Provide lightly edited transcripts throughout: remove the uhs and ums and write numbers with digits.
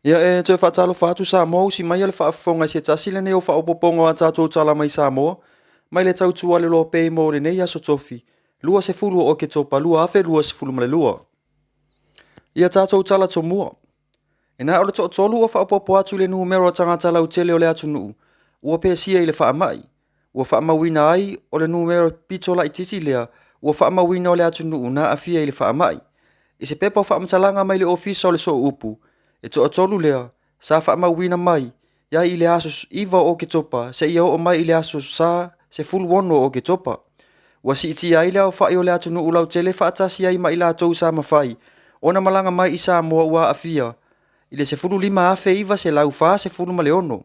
Ia e toe whaatalofa atu Samoa si mai le whaafonga se tasi le neo whaopopongo a tātou tala mai Samoa. Mai le tautua le lo pei mo le nei aso tofi. Lua se fulu o ke topa lua afe lua se fulu male lua. Ia tātou tala to mua. E nā ole to tolu o whaopopo atu le numero tangata lau tele o le atu nuu. Ua pe sia i le whaamai. Ua whaamawina ai o le numero pitola i tisi lea. Ua whaamawina o le atu nuu na afia i le whaamai. I se pepa whaamatalanga mai le ofisa o le so upu. E to tolu lea, sa whaamawina mai, ia i le aso iwa o ke topa, se ia o mai i le aso sa se fulu wono o ke topa. Wa si iti ai lea o whai o le atu nuu lau tele whaatasi ai mai la tou sa mawhai, ona malanga mai i sa mua ua afia, i le se fulu lima afe iwa se lau wha se fulu male ono.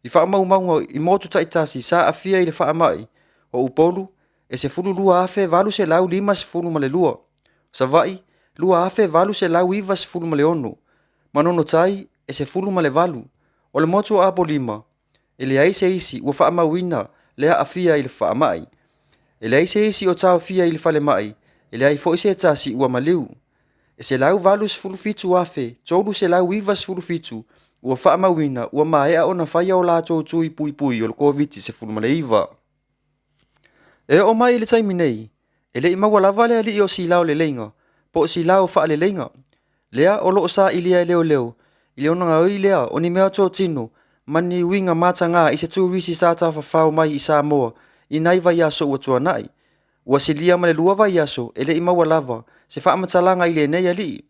I whaamaumau i motu taitasi sa afia i le whaamai, o upolu, e se fulu lua afe valu se lau lima se fulu male lua. Sa vai, lua afe valu se lau iwa se fulu male ono. Manono tai e se fulu male valu, o le motu a lima, e le aise isi ua whaamawina lea afia i le whaamai. E le aise isi o tau fia i le whale mai, e le ai fo ise tasi ua maliu. E se lau valu se fulu fitu afe, tolu se lau iwa se fulu fitu, ua whaamawina ua maea o na whaia o la tui pui pui o le COVID se fulu male iwa. E o mai le taimi nei, e le ima walawa lea li o si lau le leinga, po si lau wha le leinga. Lea o loo sa ilia e leo leo, ili ona ngā oi lea o ni mea tō tino, mani winga mata ngā i se tūrisi sa ta whawhau mai i Samoa, i nai vai aso ua tua nai. Ua si lia male lua vai aso, e le ima walawa, se whamatalanga i le nei ali.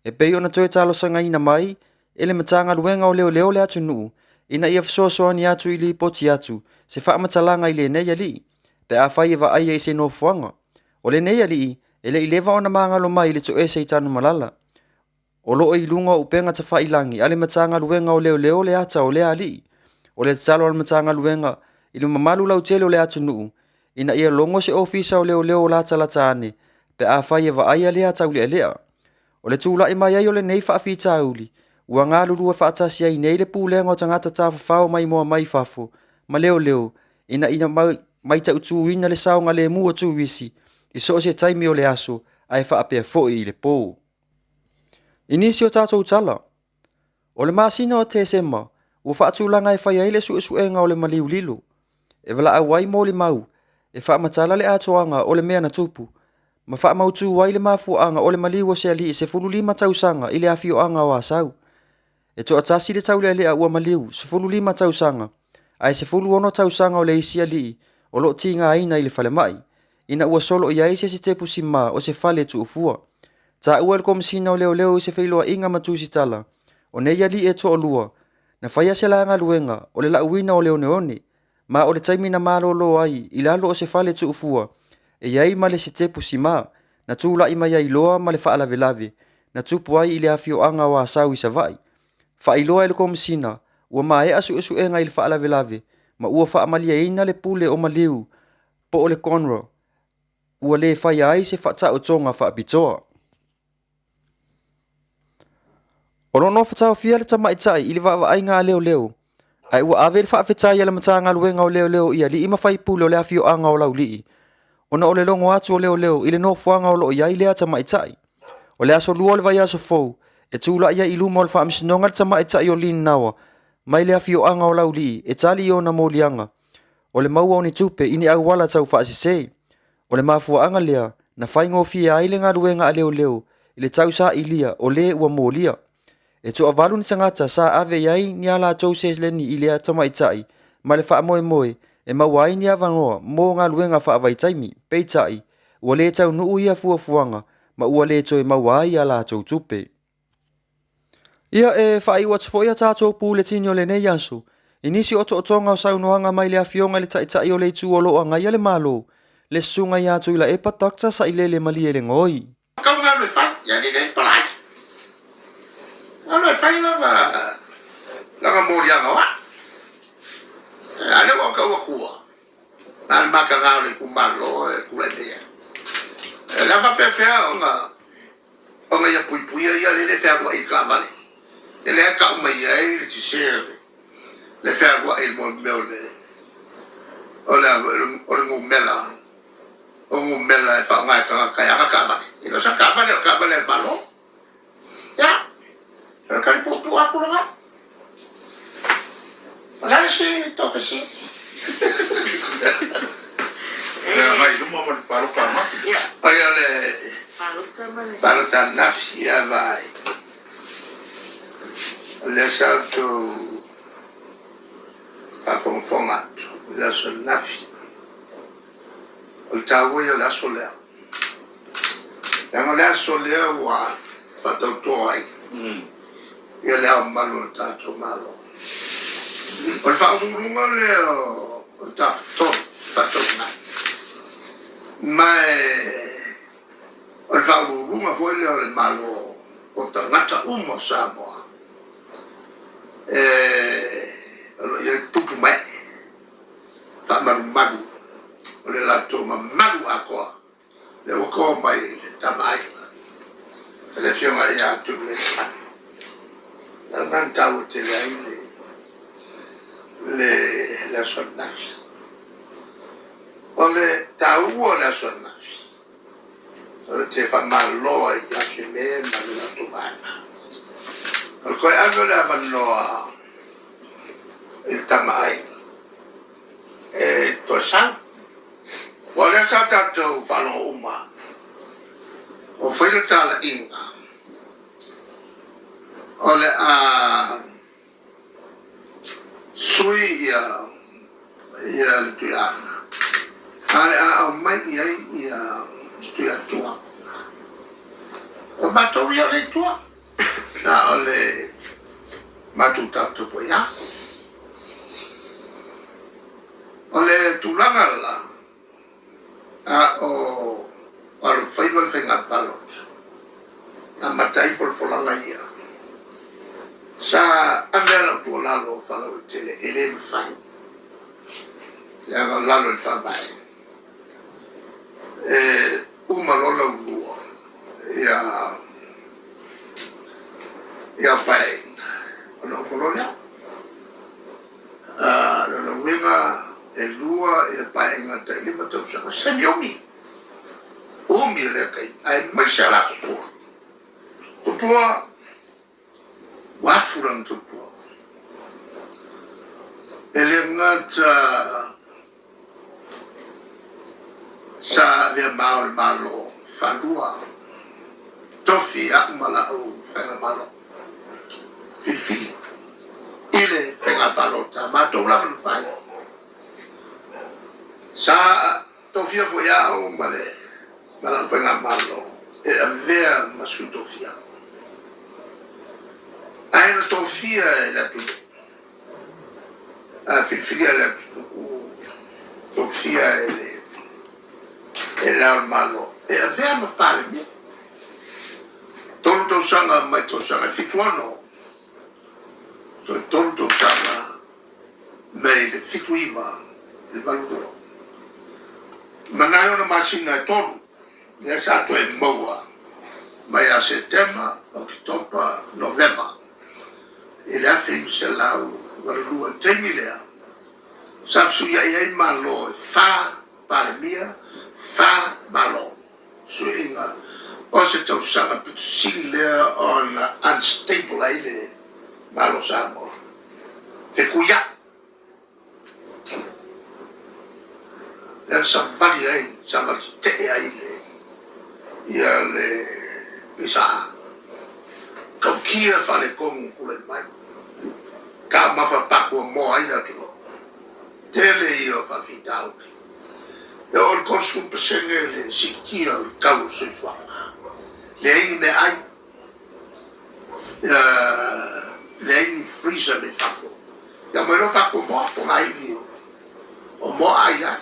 E pei ona toe talo sanga ina mai, e le matanga luenga o leo leo le atu nuu, ina ia whasoa ni atu i li poti atu, se whamatalanga i le nei ali. Pe a whai e wa aia i se no fuanga. O le nei ali, e le ilewa ona maangalo mai le to e se i tanu malala. O loo i lunga upenga ta whailangi, ale matanga luenga o leo leo le ata o le ali. O le talo al matanga luenga, ilu mamalu lau tele o le atu nuu. Ina ia longo se ofisa o leo leo lata lata ane, pe a whai e wa aia le ata uli lea. O le tūla i mai ai o le nei whaafita uli, ua ngā lurua whaatasi ai nei le pūlenga o tangata ta whawhao mai moa mai whafo, ma leo leo, ina mai ta utu ina le saunga le mua tu wisi, i so se taimi o le aso, ai whaapea foi i le pō. Inisi o tātou tala. O le masina o te sema, ua whaatulanga e whai aile su e ngā o le maliu lilo. E wala au wai mō le mau, e whaamatala le atoanga o le mea na tupu. Ma whaamautu wai le mafuanga o le maliu o se ali i se fulu lima tausanga i le awhio anga o asau. E to atasi le taule lea ua maliu, se fulu lima tausanga, ai se fulu ono tausanga o le isi ali, o lo tinga aina i le fale mai. Ina ua solo i aise se te pusima o se fale tu ufua. Ta ua le komisina o leo leo i se whailoa inga matusi tala. O nei ali e to o lua. Na whaia se langa luenga o le lauina o leo neone. Ma o le taimina malo lo ai i lalo o se whale tu ufua. E iai ma le se te pusima. Na tūla i mai ai loa ma le whaalave lave. Na tupu ai i le awhio anga o asau i sa vai. Whailoa i le komisina. Ua ma e asu e ngai le whaalave lave. Ma ua whaamalia ina le pule o maliu. Po o le konro. Ua le whaia ai se whata o tonga whaapitoa. Ono no fatao fia le tamaitai i le vaawaai ngā leo leo. Ai ua ave le whaafetai ala matanga luenga o leo leo ia li ima whai pule o le awhio anga o lau lii. Ona o le longo atu o leo leo i le no fuanga o loo iai lea tamaitai. O le aso lua o le vai aso fou, e tūla ia i luma o le whaamisinonga le tamaitai o lin nawa, mai le awhio anga o lau lii, e tali i ona mōlianga. O le maua o ni tupe ini au wala tau whaasisei. O le mafua anga lea, na whai ngofia ai le ngā luenga a leo leo, i le tau sa ilia o le ua mōlia. E to avalu ni tangata sa ave iai ni ala tou se leni i lea tamaitai, ma le wha moe moe, e mawai ni avangoa mō ngā luenga wha avai taimi, peitai, ua le tau nuu ia fuafuanga, ma ua le toi mawai ala tou tupe. Ia e whai ua tfo ia tātou pūle tini o le nei anso, inisi o tonga o saunohanga mai le awhionga le taitai o le tu o loa ngai ale malo, le sunga ia tu ila e patakta sa ile le mali e le ngoi. Kau ngā me whai, ia ni nei parai. Ano e whai langa mōrianga wa. Ane waka ua kua. Nāne maka ngā le kumalo e kula tea. La whape whea o ngā ia pui pui ia le whea kua i ka vale. Le lea ka umai ai le tisea. Le whea kua i mo meo le. O le ngu mela. O ngu mela e wha ngai ka anga ka vale. Ino sa ka vale o ka vale malo. Ya. Kali pupu aku na nga. Oia le palota nafi a vai. Le salto a fonfonga la so nafi. O tawo ia la so le. La so le wa fa to toi. Ia le malo tanto malo. O fa un le o ta to fa to na. Mai o fa un foi le malo o ta ngata umo Samoa. Ia tupu mai fa maru o le lato maru akoa le wako mai le tamai le fiona ia tu le la nanta o te le sonafi o le tau o le sonafi o te fa malo ia fine ma le lato mai o koe ano le avanoa il tamai to sa o le sa tatou whalo uma o whaile tala inga o le sui ia le tuiana ale au mai ia tuia tua o matou ia le tua na o le matou tatou po ia o le tulanga la o al faival fenga balot na matai folfolanga ia sa amela po lalo falo tele ele fai la lalo il fa bai uma lola uo ia bai ono kolonia no winga e lua e pai ngata ile matou sa semiomi umi le kai ai mashala ko wafuran to ele ngata sa via malo falua tofi akmala o fenga malo fili ile fenga balota matou la fai sa tofia foi ao mala foi na malo e avea masu tofia ai na tofia la tu a filia la tofia e la malo e avea ma pare mi tonto sanga mai to sanga fituano tonto sanga mai de fituiva il valore Manai ona masina tolu ya sa to e moa mai a setembro october november ele a fe se lau varua temilea sa su ya malo fa para mia fa malo su inga o se tau sama pitule on unstable ile malo samo te kuya dan sa vali ai sa vali te ai ia le bisa kau kia fale kong kule mai ka mafa paku mo ai na tu tele io fa fitau e or corso pesene le sikia kau se fa le ini me ai le ini freezer me fafo ya mo no paku mo to mai vio o mo ai ya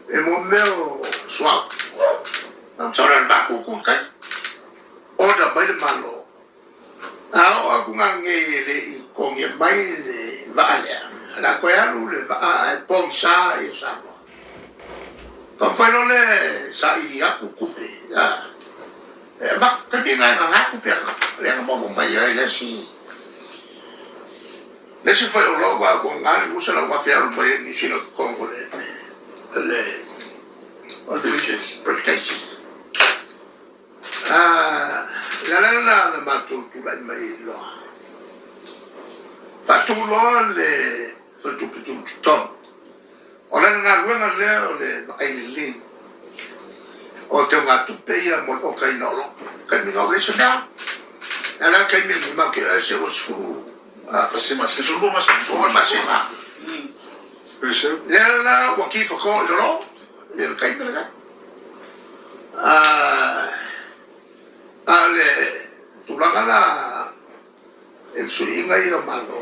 e mo meo swap am soran paku ku kai oda bai malo aku ngange le kong ye mai le vale la ko ya lu le ponsa e sa ko fa no le sa i aku kupe ya va ka tinga nga ku per le mo mai le si Nesse foi o logo a gongale usa la wafia ro boy ni sino Congo le auditions protection la mato tu la mai lo fa tu lo le fa tu ton ona nga venga leo le ai le o te nga tu pe ia mo o kai no kai mi no le se da ala kai mi ma ke se o su Kasi mas kesulbo mas o ma se ma Percebe? le la wa ki fo ko lo le kai mi la ale tu la la el su inga ia malo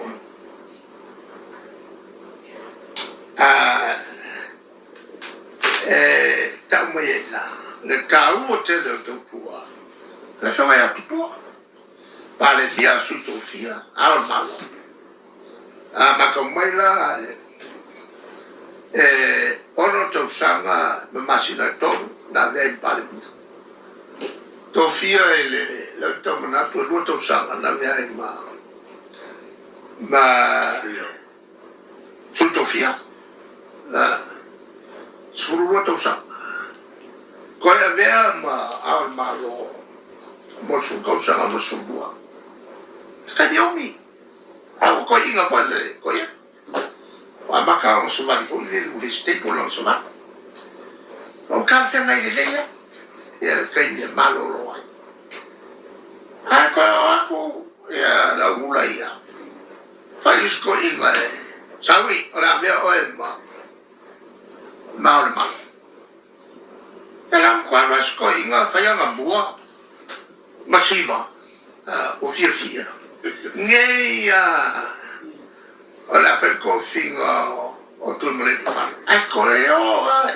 ta mo ye na le ka u te de tu tua la so ya tu tua pale dia su tu fia al malo ma ka mai la ono to sanga ma masina to na ve pale to fia ele la to na to lo to sanga na ve ma su to fia suru to sanga ko ya ve ma al malo mo su ko sanga mo su bua sta di omi a ko inga fa le ko ya wa maka o su va di ko le stepo lo so va o ka fe na ile ya ya kai ni malo lo ai ako ya la ula ya fa isko inga sawi ora ve o emma ma era qua la sko inga fa ya bua masiva o fia ngeia ora fa ko finga o tu mo le fa ai ko yo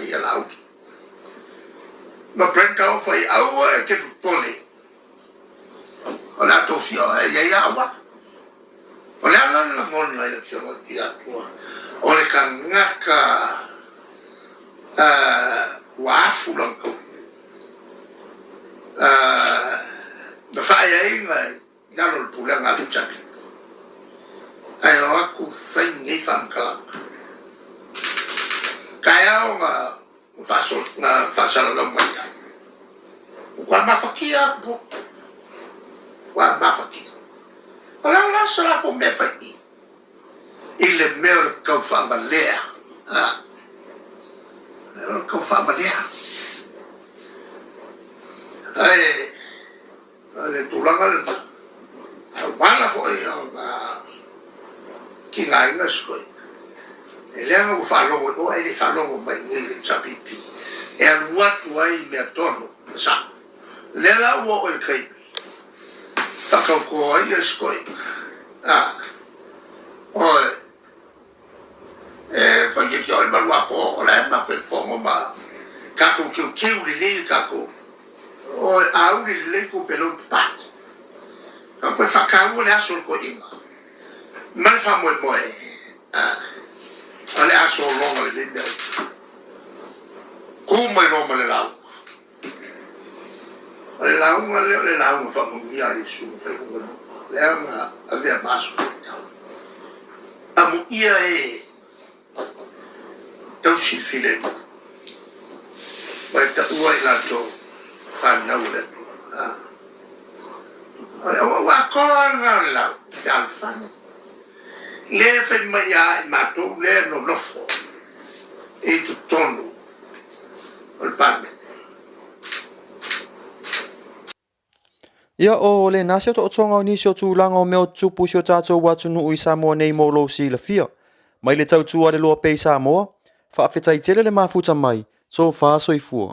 ya la uki ma prenda o fa au ke pole ora to fia ya wa ora la mon la elezione di atua ora kangaka wafu lanko na fai inga ya lo pula ngatu chaki ayo aku fai ngai fam kala kaya o nga faso na fasala lo mai kwa mafakia po kwa mafakia ala la sala po me fai ile mer ka fama lea ka fama lea ale tulanga le wala fo ki ngai na skoi ele nga u falo o ele falo mai ni chapipi e watu ai me tono sa le la wo el kai ta ko ai skoi ko ye ki ol ba po la ma pe fo ma ka ko ki le ka ko o au le ko pelo pa ka ko fa ka le aso ko ima mal fa mo ale aso longa le de ko mai no ma le la fa mo ia isu fa ko le ama avea baso amo ia tau si file vai ta ua la to fa na ule wa ko na la fa fa le fe ya ma to le no fo e tu tono ol parme Ia o le nasi to tonga ni sio tu langa o meo tupu sio tato watu nu ui Samoa nei mo lo si le fia. Mai le tau tua le loa pei Samoa, fa afetai tele le mafuta mai, so fa so i fua.